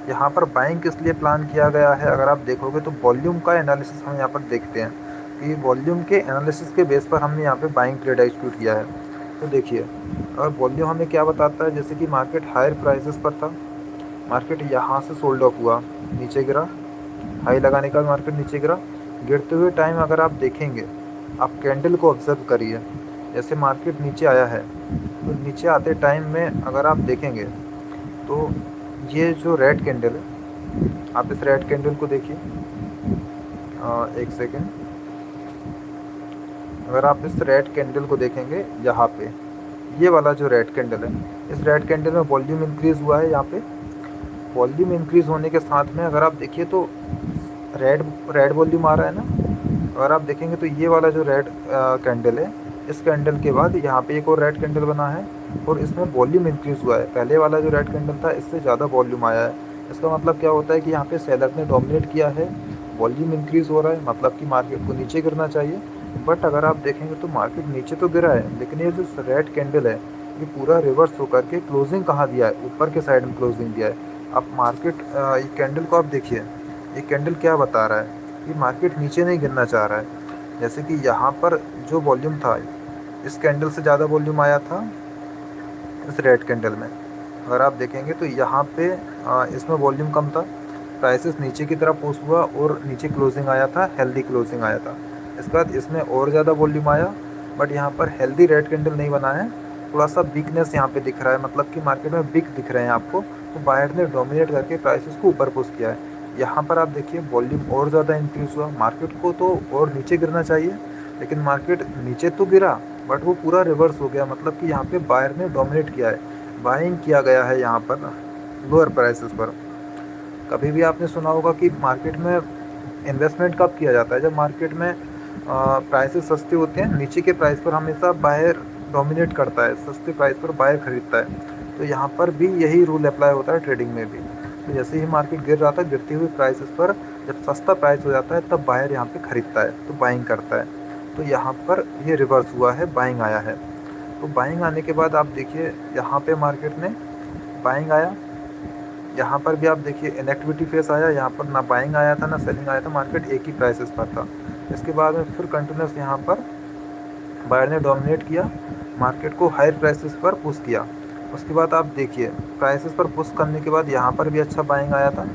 यहाँ पर बाइंग किस लिए प्लान किया गया है, अगर आप देखोगे तो वॉल्यूम का एनालिसिस हम यहाँ पर देखते हैं कि वॉल्यूम के एनालिसिस के बेस पर हमने यहाँ पे बाइंग ट्रेड एग्जीक्यूट किया है। तो देखिए, और वॉल्यूम हमें क्या बताता है, जैसे कि मार्केट हायर प्राइसेस पर था, मार्केट यहाँ से सोल्ड ऑफ हुआ, नीचे गिरा, हाई लगाने का मार्केट नीचे गिरा, गिरते हुए टाइम अगर आप देखेंगे, आप कैंडल को ऑब्जर्व करिए, जैसे मार्केट नीचे आया है तो नीचे आते टाइम में अगर आप देखेंगे तो ये जो रेड कैंडल है, आप इस रेड कैंडल को देखिए, एक सेकेंड, अगर आप इस रेड कैंडल को देखेंगे यहाँ पे, ये वाला जो रेड कैंडल है, इस रेड कैंडल में वॉल्यूम इंक्रीज़ हुआ है। यहाँ पे वॉल्यूम इंक्रीज़ होने के साथ में अगर आप देखिए तो रेड रेड वॉल्यूम आ रहा है ना, अगर आप देखेंगे तो ये वाला जो रेड कैंडल है, इस कैंडल के बाद यहाँ पे एक और रेड कैंडल बना है और इसमें वॉल्यूम इंक्रीज़ हुआ है। पहले वाला जो रेड कैंडल था इससे ज़्यादा वॉल्यूम आया है। इसका मतलब क्या होता है कि यहाँ पे सेलर ने डोमिनेट किया है, वॉल्यूम इंक्रीज़ हो रहा है, मतलब कि मार्केट को नीचे गिरना चाहिए। बट अगर आप देखेंगे तो मार्केट नीचे तो गिरा है, लेकिन ये जो रेड कैंडल है ये पूरा रिवर्स होकर के क्लोजिंग कहाँ दिया है, ऊपर के साइड में क्लोजिंग दिया है। अब मार्केट ये कैंडल को आप देखिए, ये कैंडल क्या बता रहा है कि मार्केट नीचे नहीं गिरना चाह रहा है। जैसे कि यहाँ पर जो वॉल्यूम था, इस कैंडल से ज़्यादा वॉल्यूम आया था इस रेड कैंडल में। अगर आप देखेंगे तो यहाँ पे इसमें वॉल्यूम कम था, प्राइसेस नीचे की तरफ पुश हुआ और नीचे क्लोजिंग आया था, हेल्दी क्लोजिंग आया था। इसके बाद इसमें और ज़्यादा वॉल्यूम आया, बट यहाँ पर हेल्दी रेड कैंडल नहीं बना है, थोड़ा सा वीकनेस यहाँ पे दिख रहा है, मतलब कि मार्केट में वीक दिख रहे हैं आपको। तो बायर ने डोमिनेट करके प्राइसेस को ऊपर पुश किया है। यहाँ पर आप देखिए वॉल्यूम और ज़्यादा इंक्रीज़ हुआ, मार्केट को तो और नीचे गिरना चाहिए, लेकिन मार्केट नीचे तो गिरा बट वो पूरा रिवर्स हो गया, मतलब कि यहाँ पे बायर ने डोमिनेट किया है, बाइंग किया गया है यहाँ पर लोअर प्राइसेस पर। कभी भी आपने सुना होगा कि मार्केट में इन्वेस्टमेंट कब किया जाता है, जब मार्केट में प्राइसेस सस्ते होते हैं, नीचे के प्राइस पर हमेशा बायर डोमिनेट करता है, सस्ते प्राइस पर बायर खरीदता है। तो यहाँ पर भी यही रूल अप्लाई होता है ट्रेडिंग में भी। तो जैसे ही मार्केट गिर रहा था, गिरती हुई प्राइसेस पर जब सस्ता प्राइस हो जाता है तब बायर यहाँ पे खरीदता है, तो बाइंग करता है। तो यहाँ पर ये रिवर्स हुआ है, बाइंग आया है। तो बाइंग आने के बाद आप देखिए यहाँ पे मार्केट ने बाइंग आया, यहाँ पर भी आप देखिए इनएक्टिविटी फेस आया, यहाँ पर ना बाइंग आया था ना सेलिंग आया था, मार्केट एक ही प्राइसेस पर था। इसके बाद में फिर कंटिन्यूस यहाँ पर बायर ने डोमिनेट किया, मार्केट को हायर प्राइसेस पर पुश किया। उसके बाद आप देखिए प्राइसेस पर पुश करने के बाद यहाँ पर भी अच्छा बाइंग आया था।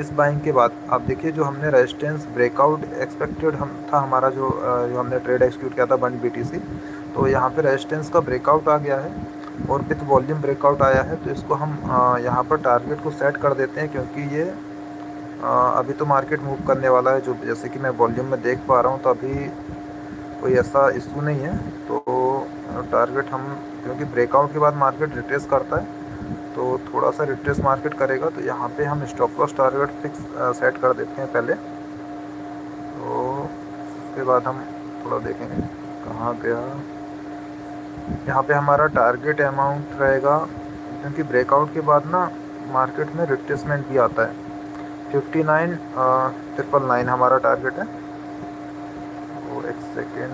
इस बाइंग के बाद आप देखिए जो हमने रेजिस्टेंस ब्रेकआउट एक्सपेक्टेड था हमारा, जो हमने ट्रेड एक्सिक्यूट किया था 1 BTC, तो यहाँ पे रेजिस्टेंस का ब्रेकआउट आ गया है और विथ वॉल्यूम ब्रेकआउट आया है। तो इसको हम यहाँ पर टारगेट को सेट कर देते हैं, क्योंकि ये अभी तो मार्केट मूव करने वाला है, जो जैसे कि मैं वॉल्यूम में देख पा रहा हूँ, तो अभी कोई ऐसा इशू नहीं है। तो टारगेट हम, क्योंकि ब्रेकआउट के बाद मार्केट रिट्रेस करता है, तो थोड़ा सा रिट्रेस मार्केट करेगा, तो यहाँ पे हम stop loss target fix set कर देते हैं पहले। तो उसके बाद हम थोड़ा देखेंगे कहाँ गया, यहाँ पे हमारा टारगेट अमाउंट रहेगा, क्योंकि ब्रेकआउट के बाद ना मार्केट में रिट्रेसमेंट भी आता है। 59,999 हमारा टारगेट है। वो एक सेकेंड,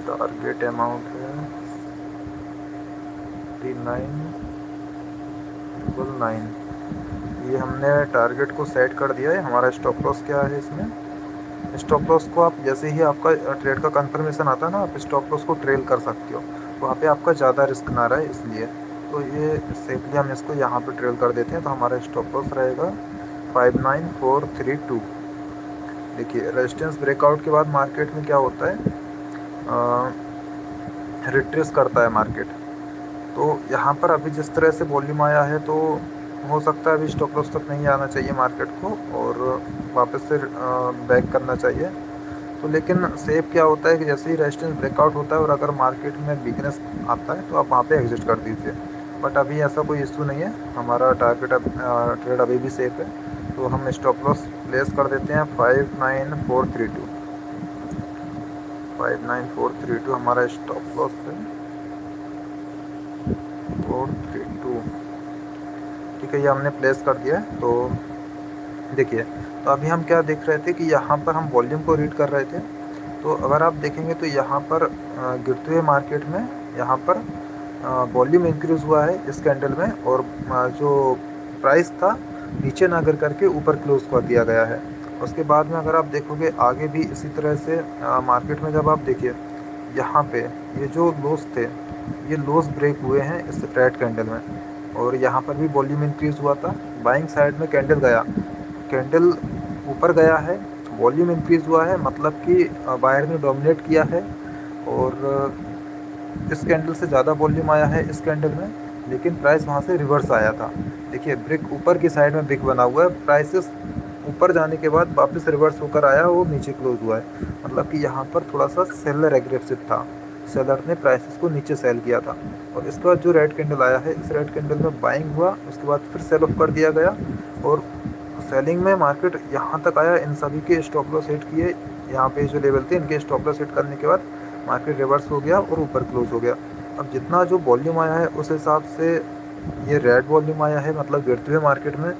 टारगेट अमाउंट है 59,999। ये हमने टारगेट को सेट कर दिया है। हमारा स्टॉप लॉस क्या है इसमें, स्टॉप लॉस को आप जैसे ही आपका ट्रेड का कंफर्मेशन आता है ना, आप स्टॉप लॉस को ट्रेल कर सकते हो, वहाँ पे आपका ज़्यादा रिस्क ना रहे इसलिए। तो ये सेफली हम इसको यहाँ पे ट्रेल कर देते हैं। तो हमारा स्टॉप लॉस रहेगा 59,432। देखिए रेजिस्टेंस ब्रेकआउट के बाद मार्केट में क्या होता है, रिट्रेस करता है मार्केट। तो यहाँ पर अभी जिस तरह से वॉल्यूम आया है, तो हो सकता है अभी स्टॉप लॉस तक नहीं आना चाहिए मार्केट को और वापस से बैक करना चाहिए। तो लेकिन सेफ क्या होता है कि जैसे ही रेजिस्टेंस ब्रेकआउट होता है और अगर मार्केट में वीकनेस आता है तो आप वहाँ पे एग्जिट कर दीजिए। बट अभी ऐसा कोई इशू नहीं है, हमारा टारगेट ट्रेड अभी भी सेफ है। तो हम स्टॉप लॉस प्लेस कर देते हैं 59,432। 59,432 हमारा स्टॉप लॉस है, 432। ठीक है, ये हमने प्लेस कर दिया है। तो देखिए, तो अभी हम क्या देख रहे थे कि यहाँ पर हम वॉल्यूम को रीड कर रहे थे। तो अगर आप देखेंगे तो यहाँ पर गिरते हुए मार्केट में यहाँ पर वॉल्यूम इंक्रीज़ हुआ है इस कैंडल में, और जो प्राइस था नीचे ना गिर करके ऊपर क्लोज कर दिया गया है। उसके बाद में अगर आप देखोगे आगे भी इसी तरह से मार्केट में जब आप देखिए यहाँ पे ये जो लोस थे ये लोस ब्रेक हुए हैं इस रेड कैंडल में, और यहाँ पर भी वॉल्यूम इंक्रीज हुआ था। बाइंग साइड में कैंडल गया, कैंडल ऊपर गया है, वॉल्यूम इंक्रीज हुआ है, मतलब कि बायर ने डोमिनेट किया है। और इस कैंडल से ज़्यादा वॉल्यूम आया है इस कैंडल में, लेकिन प्राइस वहाँ से रिवर्स आया था। देखिए ब्रिक ऊपर की साइड में ब्रिक बना हुआ है, प्राइसेस ऊपर जाने के बाद वापस रिवर्स होकर आया और नीचे क्लोज हुआ है, मतलब कि यहाँ पर थोड़ा सा सेलर एग्रेसिव था, सेलर ने प्राइसेस को नीचे सेल किया था। और इसके बाद जो रेड कैंडल आया है इस रेड कैंडल में बाइंग हुआ, उसके बाद फिर सेल ऑफ कर दिया गया और सेलिंग में मार्केट यहाँ तक आया। इन सभी के स्टॉप लॉस सेट किए, यहाँ पे जो लेवल थे इनके स्टॉप लॉस सेट करने के बाद मार्केट रिवर्स हो गया और ऊपर क्लोज हो गया। अब जितना जो वॉल्यूम आया है उस हिसाब से ये रेड वॉल्यूम आया है, मतलब गिरते हुए मार्केट में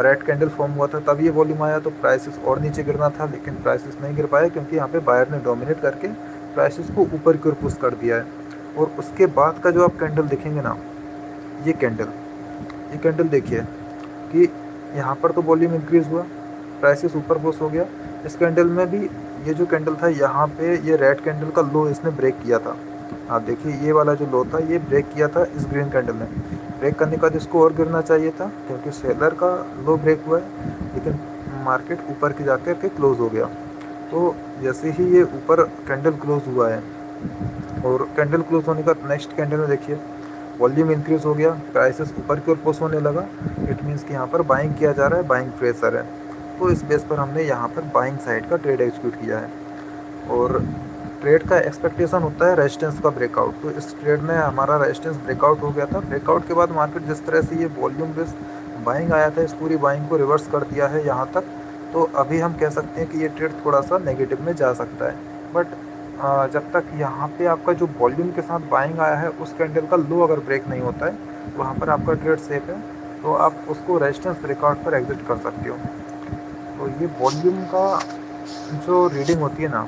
रेड कैंडल फॉर्म हुआ था तब ये वॉल्यूम आया, तो प्राइसेस और नीचे गिरना था लेकिन प्राइसेस नहीं गिर पाए क्योंकि यहाँ पे बायर ने डोमिनेट करके प्राइसेस को ऊपर की ओर पुश कर दिया है। और उसके बाद का जो आप कैंडल देखेंगे ना, ये कैंडल देखिए कि यहाँ पर तो वॉल्यूम इंक्रीज हुआ, प्राइसेस ऊपर पुश हो गया। इस कैंडल में भी ये जो कैंडल था यहाँ पे ये रेड कैंडल का लो इसने ब्रेक किया था। आप देखिए ये वाला जो लो था ये ब्रेक किया था इस ग्रीन कैंडल ने, ब्रेक करने के बाद इसको और गिरना चाहिए था क्योंकि सेलर का लो ब्रेक हुआ है, लेकिन मार्केट ऊपर की जाकर के क्लोज हो गया। तो जैसे ही ये ऊपर कैंडल क्लोज हुआ है और कैंडल क्लोज होने का नेक्स्ट कैंडल में देखिए वॉल्यूम इंक्रीज हो गया, प्राइसेस ऊपर की ओर पुश होने लगा। इट मीन्स कि यहाँ पर बाइंग किया जा रहा है, बाइंग प्रेशर है। तो इस बेस पर हमने यहाँ पर बाइंग साइड का ट्रेड एग्जीक्यूट किया है। और ट्रेड का एक्सपेक्टेशन होता है रेजिस्टेंस का ब्रेकआउट, तो इस ट्रेड में हमारा रेजिस्टेंस ब्रेकआउट हो गया था। ब्रेकआउट के बाद मार्केट जिस तरह से ये वॉल्यूम बेस बाइंग आया था इस पूरी बाइंग को रिवर्स कर दिया है यहाँ तक। तो अभी हम कह सकते हैं कि ये ट्रेड थोड़ा सा नेगेटिव में जा सकता है, बट जब तक यहाँ पे आपका जो वॉल्यूम के साथ बाइंग आया है उस कैंडल का लो अगर ब्रेक नहीं होता है वहाँ पर आपका ट्रेड सेफ है, तो आप उसको रेजिस्टेंस ब्रेकआउट पर एग्जिट कर सकते हो। तो ये वॉल्यूम का जो रीडिंग होती है ना,